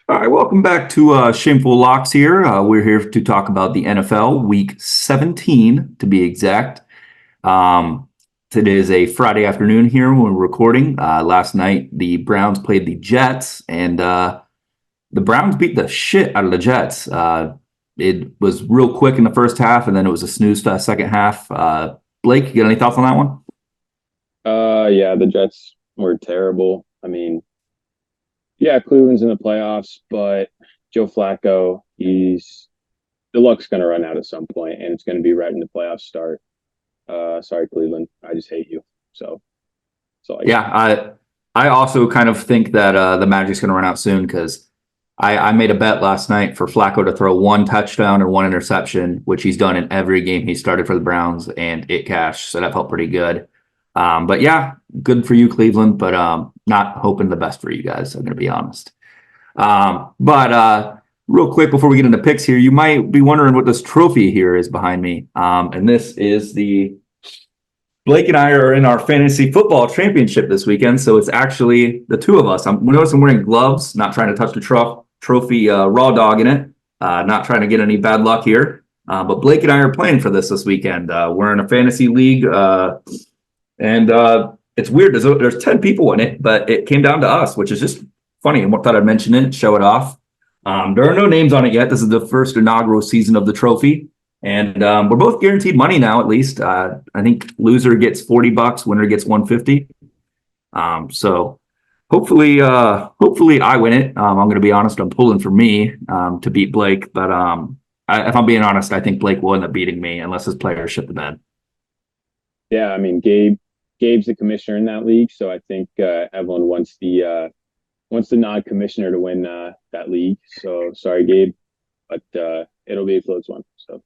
All right, welcome back to Shameful Locks here. We're here to talk about the NFL, Week 17 to be exact. Today is a Friday afternoon here when we're recording. Last night, the Browns played the Jets, and the Browns beat the shit out of the Jets. It was real quick in the first half, and then it was a snooze fest second half. Blake, you got any thoughts on that one? Yeah, the Jets were terrible. Yeah, Cleveland's in the playoffs, but Joe Flacco, the luck's going to run out at some point, and it's going to be right in the playoffs start. Sorry, Cleveland, I just hate you. So, I also kind of think that the Magic's going to run out soon because I made a bet last night for Flacco to throw one touchdown and one interception, which he's done in every game he started for the Browns, and it cashed. So that felt pretty good. But yeah, good for you, Cleveland, but not hoping the best for you guys, I'm going to be honest. But real quick, before we get into picks here, you might be wondering what this trophy here is behind me. And this is Blake and I are in our fantasy football championship this weekend, so it's actually the two of us. Notice I'm wearing gloves, not trying to touch the trophy raw dog in it, not trying to get any bad luck here. But Blake and I are playing for this weekend. We're in a fantasy league, and it's weird. There's 10 people in it, but it came down to us, which is just funny. I thought I'd mention it, show it off. There are no names on it yet. This is the first inaugural season of the trophy. And we're both guaranteed money now, at least. I think loser gets $40, winner gets $150. So hopefully I win it. I'm going to be honest. I'm pulling for me to beat Blake. But if I'm being honest, I think Blake will end up beating me unless his players shit the bed. yeah, Gabe's the commissioner in that league, so I think everyone wants the non-commissioner to win that league. So sorry, Gabe, but it'll be a close one. So.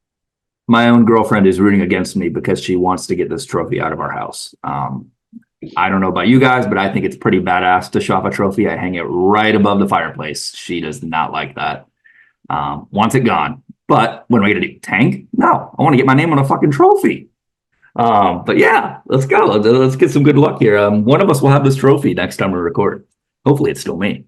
My own girlfriend is rooting against me because she wants to get this trophy out of our house. I don't know about you guys, but I think it's pretty badass to shop a trophy. I hang it right above the fireplace. She does not like that. Wants it gone. But when are we going to do? Tank? No, I want to get my name on a fucking trophy. But yeah, let's go. Let's get some good luck here. One of us will have this trophy next time we record. Hopefully it's still me.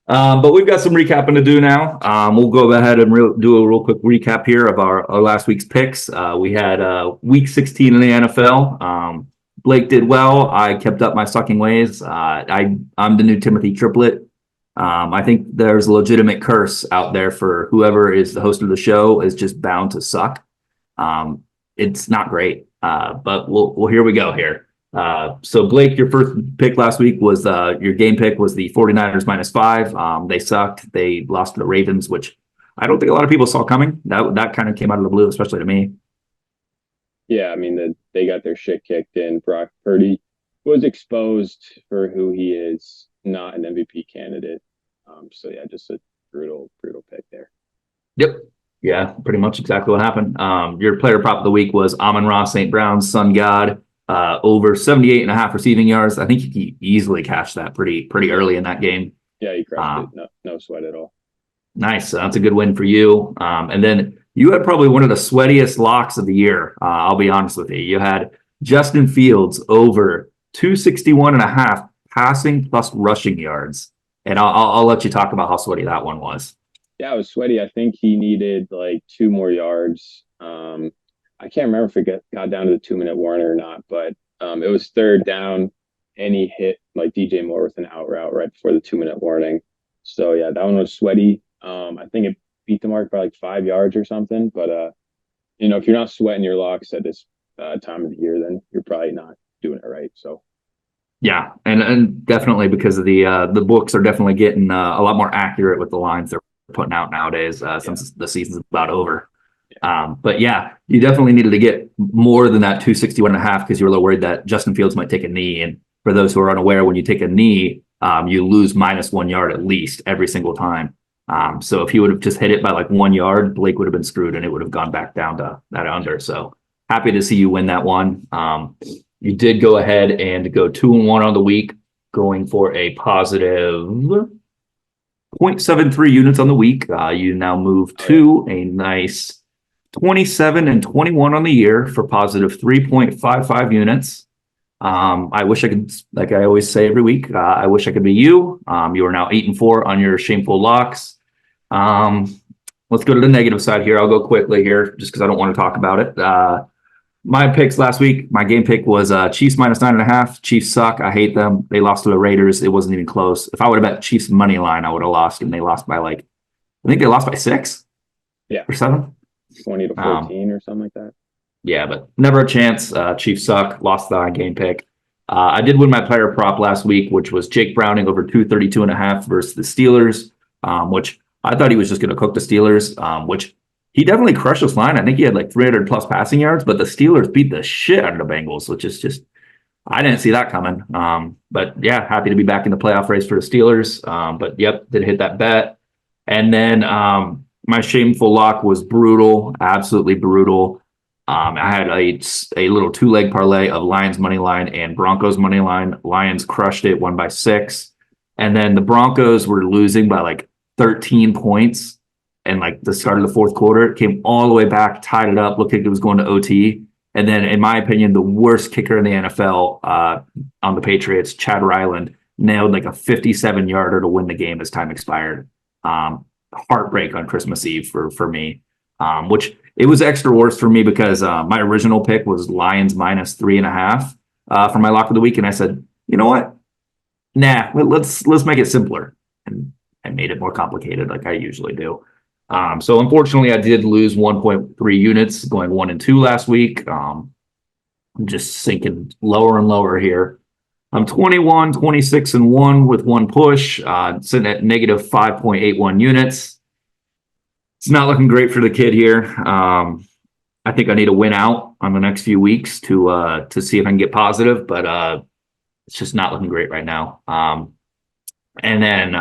But we've got some recapping to do now. We'll go ahead and do a real quick recap here of our last week's picks. We had week 16 in the NFL. Blake did well. I kept up my sucking ways. I'm the new Timothy Triplet. I think there's a legitimate curse out there for whoever is the host of the show is just bound to suck. It's not great, but we'll here we go here. So Blake, your first pick last week was your game pick was the 49ers -5. They sucked. They lost to the Ravens, which I don't think a lot of people saw coming. That kind of came out of the blue, especially to me. Yeah, they got their shit kicked in. Brock Purdy was exposed for who he is, not an MVP candidate. So yeah, just a brutal pick there. Yep. Yeah, pretty much exactly what happened. Your player prop of the week was Amon-Ra St. Brown's Sun God. Over 78.5 receiving yards. I think he easily cashed that pretty early in that game. Yeah, he crushed it. No sweat at all. Nice. That's a good win for you. And then you had probably one of the sweatiest locks of the year. I'll be honest with you. You had Justin Fields over 261.5 passing plus rushing yards. And I'll let you talk about how sweaty that one was. Yeah, it was sweaty. I think he needed like 2 more yards. I can't remember if it got down to the 2-minute warning or not, but it was third down and he hit like DJ Moore with an out route right before the 2-minute warning. So yeah, that one was sweaty. I think it beat the mark by like 5 yards or something. But if you're not sweating your locks at this time of the year, then you're probably not doing it right. So yeah, and definitely because of the books are definitely getting a lot more accurate with the lines they're putting out nowadays since the season's about over. But yeah, you definitely needed to get more than that 261.5 because you were a little worried that Justin Fields might take a knee. And for those who are unaware, when you take a knee, you lose -1 yard at least every single time. So if he would have just hit it by like 1 yard, Blake would have been screwed and it would have gone back down to that under. So happy to see you win that one. You did go ahead and go 2-1 on the week, going for a positive 0.73 units on the week. You now move to a nice 27 and 21 on the year for positive 3.55 units. I wish I could, like I always say every week, I wish I could be you. You are now 8-4 on your shameful locks. Let's go to the negative side here. I'll go quickly here just because I don't want to talk about it. My picks last week, my game pick was Chiefs minus 9.5. Chiefs suck. I hate them. They lost to the Raiders. It wasn't even close. If I would have bet Chiefs money line, I would have lost, and they lost by I think they lost by 6 Yeah, or 7. 20 to 14 or something like that. Yeah, but never a chance. Chiefs suck. Lost the game pick. I did win my player prop last week, which was Jake Browning over 232.5 versus the Steelers, which I thought he was just going to cook the Steelers, which he definitely crushed this line. I think he had like 300 plus passing yards, but the Steelers beat the shit out of the Bengals, which is just, I didn't see that coming. But yeah, happy to be back in the playoff race for the Steelers. But yep, did hit that bet. And then my shameful lock was brutal, absolutely brutal. I had a little 2-leg parlay of Lions money line and Broncos money line. Lions crushed it, won by 6. And then the Broncos were losing by like 13 points. And like the start of the fourth quarter, it came all the way back, tied it up, looked like it was going to OT. And then, in my opinion, the worst kicker in the NFL on the Patriots, Chad Ryland, nailed like a 57-yarder to win the game as time expired. Heartbreak on Christmas Eve for me, which it was extra worse for me because my original pick was Lions minus 3.5 for my lock of the week. And I said, you know what? Nah, let's make it simpler. And I made it more complicated like I usually do. So unfortunately, I did lose 1.3 units going 1 and 2 last week. I'm just sinking lower and lower here. I'm 21, 26 and 1 with 1 push, sitting at negative 5.81 units. It's not looking great for the kid here. I think I need to win out on the next few weeks to see if I can get positive, but it's just not looking great right now. And then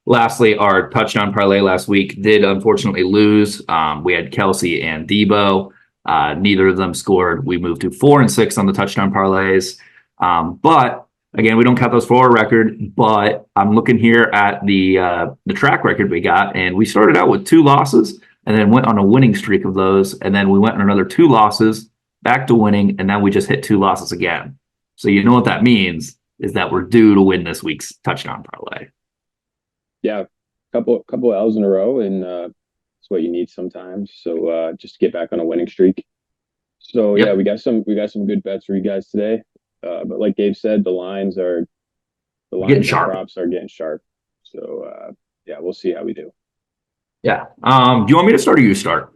lastly, our touchdown parlay last week did unfortunately lose. We had Kelsey and Debo. Neither of them scored. We moved to 4 and 6 on the touchdown parlays. But again, we don't count those for our record. But I'm looking here at the track record we got, and we started out with 2 losses, and then went on a winning streak of those, and then we went on another 2 losses, back to winning, and now we just hit 2 losses again. So you know what that means is that we're due to win this week's touchdown parlay. Yeah, couple L's in a row, and it's what you need sometimes. So just to get back on a winning streak. So Yep. yeah, we got some good bets for you guys today. But like Gabe said, the lines and props are getting sharp. So yeah, we'll see how we do. Yeah. Do you want me to start or you start?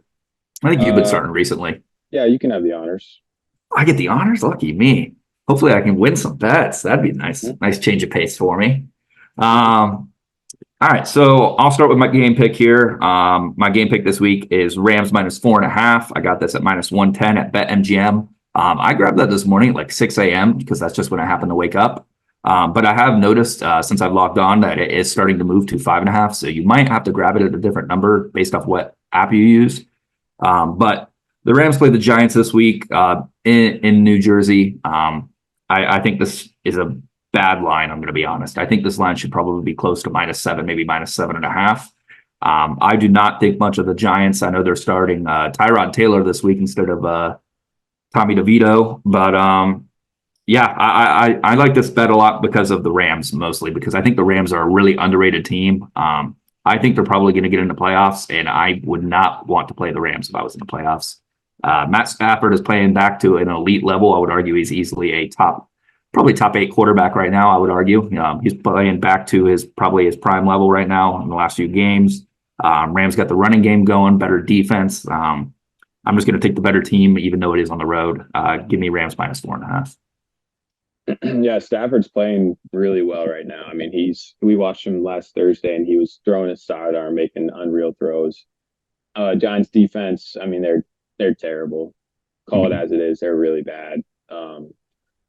I think you've been starting recently. Yeah, you can have the honors. I get the honors. Lucky me. Hopefully I can win some bets. That'd be nice. Nice change of pace for me. All right, so I'll start with my game pick here. My game pick this week is Rams minus 4.5. I got this at minus 110 at BetMGM. I grabbed that this morning at like 6 a.m. because that's just when I happen to wake up. But I have noticed since I've logged on that it is starting to move to 5.5. So you might have to grab it at a different number based off what app you use. But the Rams play the Giants this week in New Jersey. I think this is a bad line, I'm going to be honest. I think this line should probably be close to minus 7, maybe minus 7.5. I do not think much of the Giants. I know they're starting Tyrod Taylor this week instead of Tommy DeVito. But yeah, I like this bet a lot because of the Rams, mostly because I think the Rams are a really underrated team. I think they're probably going to get into playoffs, and I would not want to play the Rams if I was in the playoffs. Matt Stafford is playing back to an elite level. I would argue he's easily a probably top 8 quarterback right now, I would argue. He's playing back to his prime level right now in the last few games. Rams got the running game going, better defense. I'm just going to take the better team, even though it is on the road. Give me Rams minus 4.5. Yeah, Stafford's playing really well right now. I mean, we watched him last Thursday, and he was throwing his sidearm, making unreal throws. Giants defense, I mean, they're terrible. Call it as it is. They're really bad.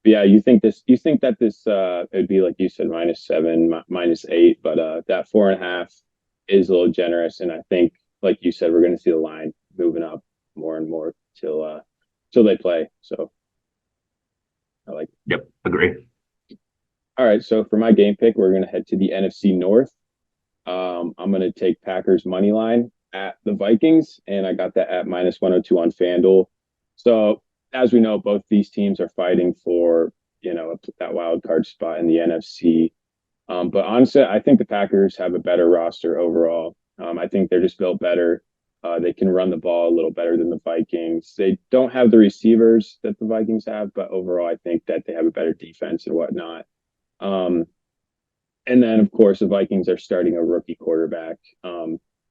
But yeah, you think that this it'd be like you said, minus 7, minus 8, but that 4.5 is a little generous, and I think, like you said, we're going to see the line moving up more and more till they play. So I like it. Yep, agree. All right, so for my game pick, we're going to head to the NFC North. I'm going to take Packers money line at the Vikings, and I got that at minus 102 on FanDuel. So as we know, both these teams are fighting for that wild card spot in the NFC. But honestly, I think the Packers have a better roster overall. I think they're just built better. They can run the ball a little better than the Vikings. They don't have the receivers that the Vikings have, but overall, I think that they have a better defense and whatnot. Um, and then, of course, the Vikings are starting a rookie quarterback.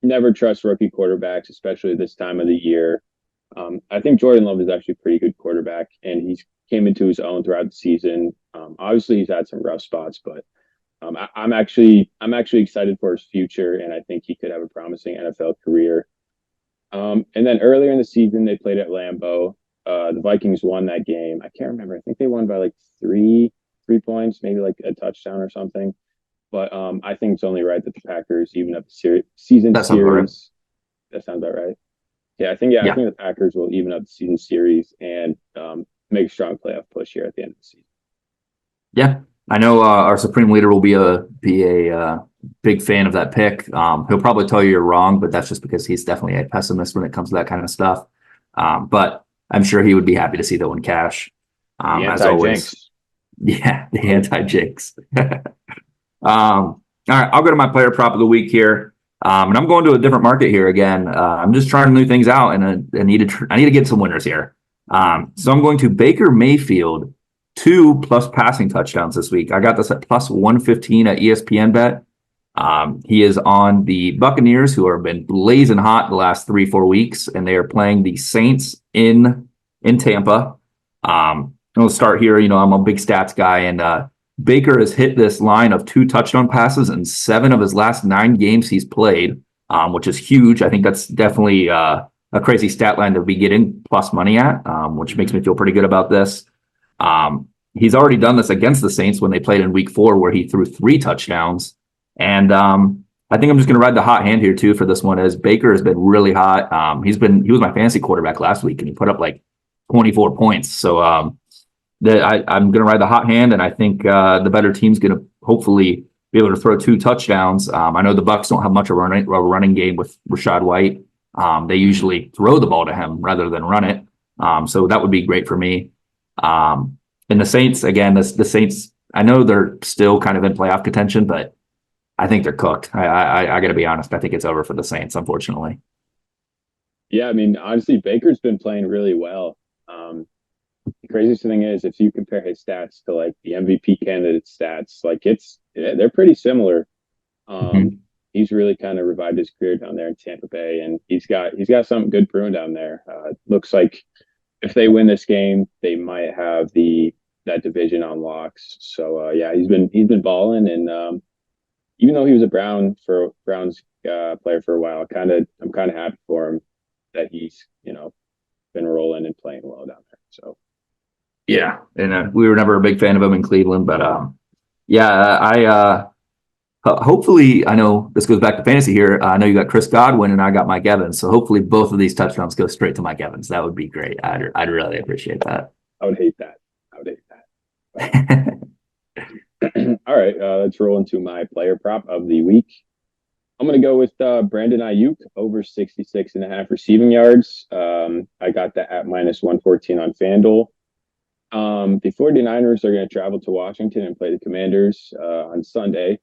Never trust rookie quarterbacks, especially this time of the year. I think Jordan Love is actually a pretty good quarterback, and he's came into his own throughout the season. Obviously, he's had some rough spots, but I'm actually excited for his future, and I think he could have a promising NFL career. And then earlier in the season, they played at Lambeau. The Vikings won that game. I can't remember. I think they won by like three points, maybe like a touchdown or something. But I think it's only right that the Packers even up the season That sounds about right. series. That sounds about right. I Yeah. think the Packers will even up the season series and make a strong playoff push here at the end of the season. Yeah. I know our supreme leader will be a big fan of that pick. He'll probably tell you you're wrong, but that's just because he's definitely a pessimist when it comes to that kind of stuff. But I'm sure he would be happy to see that one cash. The As always. anti-jinx. Yeah, the anti-jinx. All right, I'll go to my player prop of the week here. And I'm going to a different market here again. I'm just trying new things out, and I need to get some winners here. So I'm going to Baker Mayfield 2+ passing touchdowns this week. I got this at plus 115 at ESPN Bet. He is on the Buccaneers, who have been blazing hot the last 3-4 weeks, and they are playing the Saints in Tampa. I'll start here. I'm a big stats guy, and Baker has hit this line of 2 touchdown passes in 7 of his last 9 games he's played, which is huge. I think that's definitely a crazy stat line to be getting plus money at, which makes me feel pretty good about this. He's already done this against the Saints when they played in week 4, where he threw 3 touchdowns. And I think I'm just going to ride the hot hand here too for this one, as Baker has been really hot. He was my fantasy quarterback last week, and he put up like 24 points. So I'm going to ride the hot hand, and I think the better team's going to hopefully be able to throw 2 touchdowns. I know the Bucs don't have much of a running game with Rashad White. They usually throw the ball to him rather than run it. So that would be great for me. And the Saints, again, the Saints, I know they're still kind of in playoff contention, but I think they're cooked. I got to be honest. I think it's over for the Saints, unfortunately. Yeah, I mean, honestly, Baker's been playing really well. The craziest thing is, if you compare his stats to like the MVP candidate stats, like they're pretty similar. He's really kind of revived his career down there in Tampa Bay, and he's got something good brewing down there. Looks like if they win this game, they might have that division on locks. So yeah, he's been balling, and even though he was a Browns player for a while, I'm kind of happy for him that he's been rolling and playing well down there. So yeah, and we were never a big fan of him in Cleveland, but yeah, hopefully, I know this goes back to fantasy here. I know you got Chris Godwin and I got Mike Evans, so hopefully both of these touchdowns go straight to Mike Evans. That would be great. I'd really appreciate that. I would hate that. All right, let's roll into my player prop of the week. I'm going to go with Brandon Ayuk over 66.5 receiving yards. I got that at minus 114 on FanDuel. The 49ers are going to travel to Washington and play the Commanders on Sunday.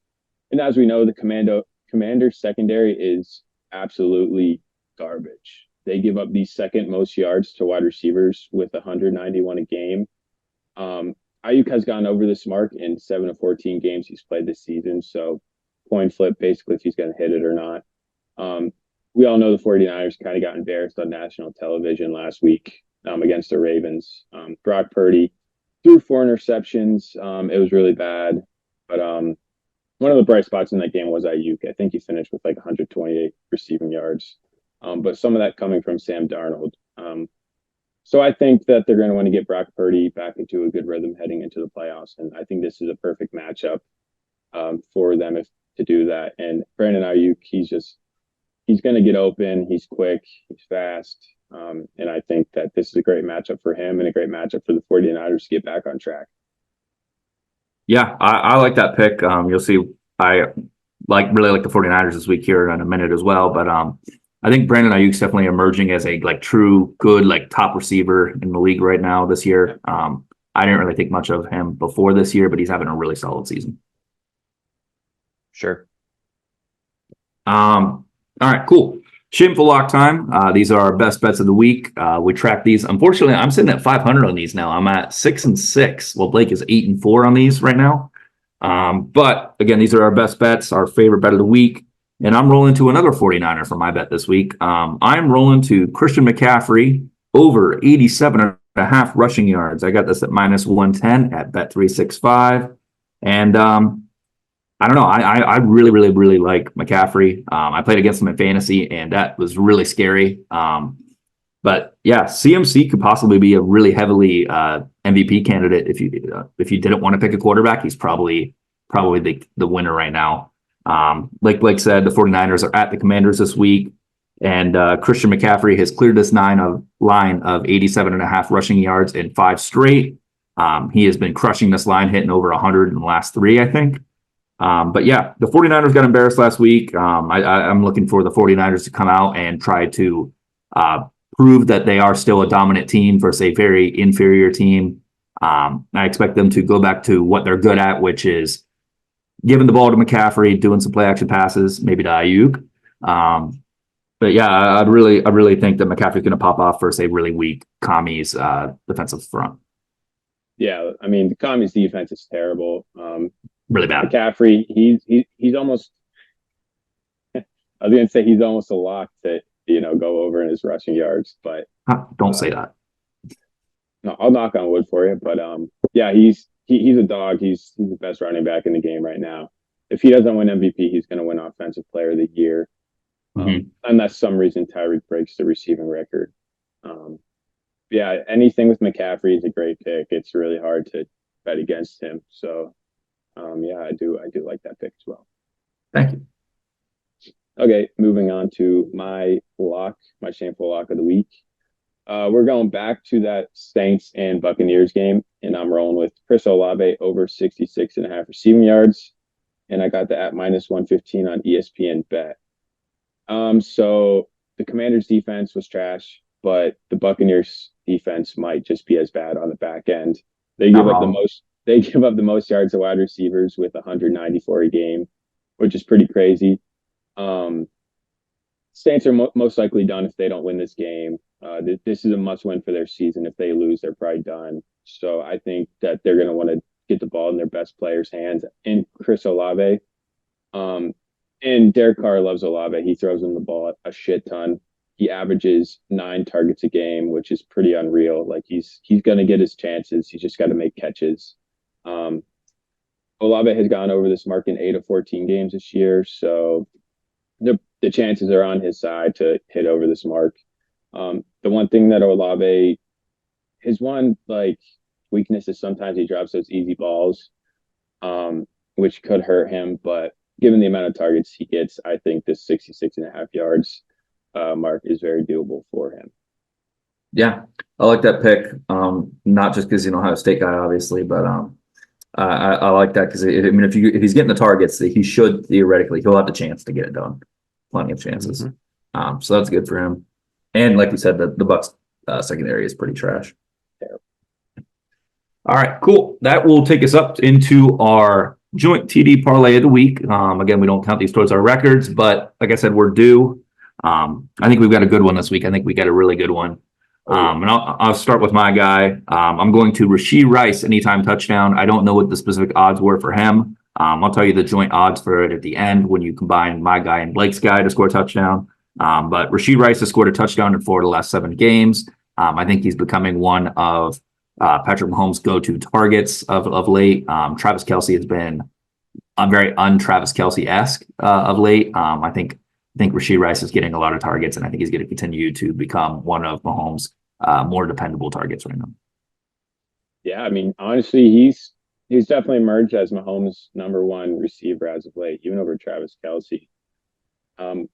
And as we know, the Commanders secondary is absolutely garbage. They give up the second most yards to wide receivers with 191 a game. Ayuk has gone over this mark in 7 of 14 games he's played this season. So coin flip, basically, if he's going to hit it or not. We all know the 49ers kind of got embarrassed on national television last week against the Ravens. Brock Purdy threw 4 interceptions. It was really bad. But one of the bright spots in that game was Ayuk. I think he finished with like 128 receiving yards. But some of that coming from Sam Darnold. So I think that they're going to want to get Brock Purdy back into a good rhythm heading into the playoffs. And I think this is a perfect matchup for them to do that. And Brandon Ayuk, he's going to get open. He's quick. He's fast. And I think that this is a great matchup for him and a great matchup for the 49ers to get back on track. Yeah, I like that pick. You'll see I really like the 49ers this week here in a minute as well. But I think Brandon Ayuk's definitely emerging as a true good top receiver in the league right now this year. I didn't really think much of him before this year, but he's having a really solid season. Sure. All right, cool. Shame-ful lock time. These are our best bets of the week. We track these. Unfortunately, I'm sitting at 500 on these now. I'm at 6-6. Well, Blake is 8-4 on these right now. But again, these are our best bets, our favorite bet of the week. And I'm rolling to another 49er for my bet this week. I'm rolling to Christian McCaffrey over 87.5 rushing yards. I got this at -110 at Bet365. And I don't know. I really, really, really like McCaffrey. I played against him in fantasy, and that was really scary. But yeah, CMC could possibly be a really heavily MVP candidate if you didn't want to pick a quarterback. He's probably the winner right now. Like Blake said, the 49ers are at the Commanders this week, and Christian McCaffrey has cleared this line of 87.5 rushing yards in 5 straight. He has been crushing this line, hitting over 100 in the last 3, I think. But yeah, the 49ers got embarrassed last week. I'm looking for the 49ers to come out and try to prove that they are still a dominant team versus a very inferior team. I expect them to go back to what they're good at, which is giving the ball to McCaffrey, doing some play action passes, maybe to Ayuk. But yeah, I really think that McCaffrey's going to pop off versus a really weak Commies defensive front. Yeah, I mean the Commies defense is terrible. Really bad. McCaffrey, he's almost. I was gonna say he's almost a lock to go over in his rushing yards, but Don't say that. No, I'll knock on wood for you. But yeah, he's a dog. He's the best running back in the game right now. If he doesn't win MVP, he's going to win Offensive Player of the Year, unless some reason Tyreek breaks the receiving record. Yeah, anything with McCaffrey is a great pick. It's really hard to bet against him. So. Yeah, I do like that pick as well. Thank you. Okay, moving on to my shameful lock of the week. We're going back to that Saints and Buccaneers game, and I'm rolling with Chris Olave over 66.5 receiving yards, and I got that at -115 on ESPN Bet. So the Commanders' defense was trash, but the Buccaneers' defense might just be as bad on the back end. They give up the most. They give up the most yards to wide receivers with 194 a game, which is pretty crazy. Saints are most likely done if they don't win this game. This is a must-win for their season. If they lose, they're probably done. So I think that they're going to want to get the ball in their best players' hands. And Chris Olave, and Derek Carr loves Olave. He throws him the ball a shit ton. He averages 9 targets a game, which is pretty unreal. Like he's going to get his chances. He's just got to make catches. Olave has gone over this mark in 8 of 14 games this year, so the chances are on his side to hit over this mark. The one thing that Olave, his one weakness is sometimes he drops those easy balls, which could hurt him. But given the amount of targets he gets, I think this 66.5 yards mark is very doable for him. Yeah, I like that pick. Not just because Ohio State guy, obviously, but I like that because if he's getting the targets, he should he'll have the chance to get it done. Plenty of chances. So that's good for him. And like we said, the Bucs secondary is pretty trash. Terrible. All right, cool. That will take us up into our joint TD parlay of the week. Again, we don't count these towards our records, but like I said, we're due. I think we've got a good one this week. I think we got a really good one. And I'll start with my guy. I'm going to Rashee Rice anytime touchdown. I don't know what the specific odds were for him. I'll tell you the joint odds for it at the end when you combine my guy and Blake's guy to score a touchdown. But Rashee Rice has scored a touchdown in 4 of the last 7 games. I think he's becoming one of Patrick Mahomes' go-to targets of late. Travis Kelce has been very un-Travis Kelce-esque of late. I think Rashee Rice is getting a lot of targets, and I think he's going to continue to become one of Mahomes' more dependable targets right now. Yeah, I mean, honestly, he's definitely emerged as Mahomes' #1 receiver as of late, even over Travis Kelce.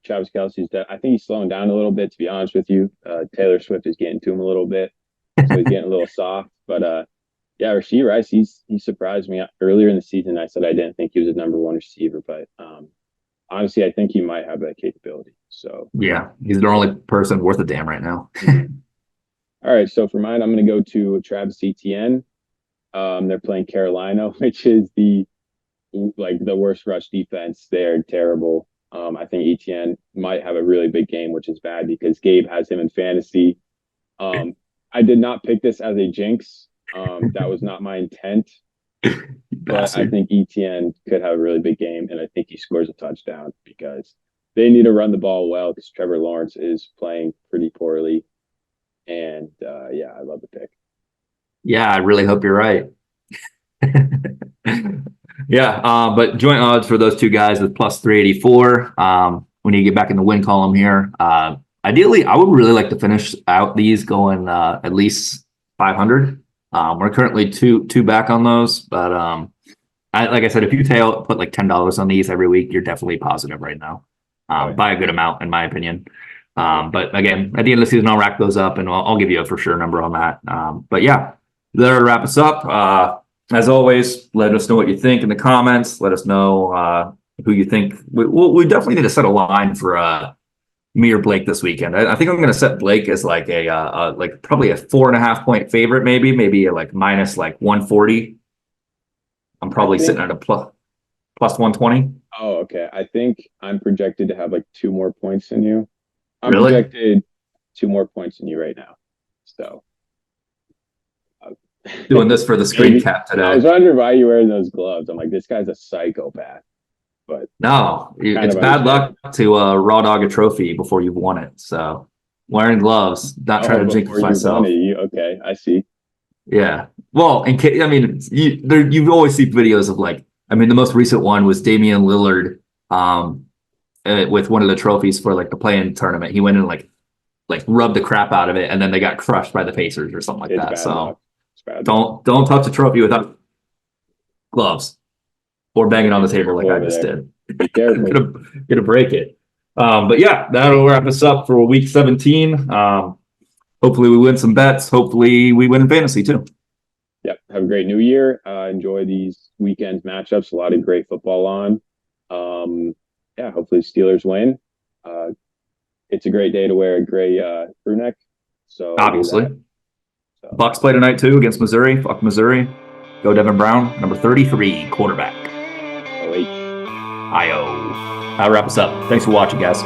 Travis Kelce's, I think he's slowing down a little bit, to be honest with you. Taylor Swift is getting to him a little bit, so he's getting a little soft. But yeah, Rashee Rice, he surprised me earlier in the season. I said I didn't think he was a #1 receiver, but honestly, I think he might have that capability. So yeah, he's the only person worth a damn right now. All right, so for mine, I'm going to go to Travis Etienne. They're playing Carolina, which is the worst rush defense. They're terrible. I think ETN might have a really big game, which is bad because Gabe has him in fantasy. I did not pick this as a jinx. That was not my intent, but I think ETN could have a really big game, and I think he scores a touchdown because they need to run the ball well because Trevor Lawrence is playing pretty poorly. And yeah, I love the pick. Yeah, I really hope you're right. Yeah, but joint odds for those two guys is plus 384. We need to get back in the win column here. Ideally, I would really like to finish out these going at least 500. We're currently two back on those, but like I said, if you put like $10 on these every week, you're definitely positive right now, by a good amount, in my opinion. But again, at the end of the season, I'll rack those up and I'll give you a for sure number on that. But yeah, that'll wrap us up. As always, let us know what you think in the comments. Let us know who you think. We definitely need to set a line for me or Blake this weekend. I think I'm going to set Blake as like like probably a 4.5 point favorite, maybe a like minus like 140. I'm probably sitting at a plus 120. Oh, okay. I think I'm projected to have like 2 more points than you. I'm Really? projected 2 more points than you right now. So doing this for the screen cap today. I was wondering why you wearing those gloves. I'm like, this guy's a psychopath. But no, it's bad luck to raw dog a trophy before you've won it. So wearing gloves, not trying to jinx myself. Okay, I see. Yeah. Well, I mean, you always see videos of like, I mean, the most recent one was Damian Lillard with one of the trophies for like the play-in tournament. He went and like rubbed the crap out of it, and then they got crushed by the Pacers or something like that. So don't touch a trophy without gloves or bang it on the table like I just did. Be careful. gonna break it. But yeah, that'll wrap us up for week 17. Hopefully we win some bets. Hopefully we win in fantasy too. Yep. Have a great new year. Enjoy these weekend matchups. A lot of great football on. Yeah, hopefully Steelers win. It's a great day to wear a gray crew neck. So obviously. So. Bucks play tonight too against Missouri. Fuck Missouri. Go Devin Brown, number 33, quarterback. OH. IO. That'll wrap us up. Thanks for watching, guys.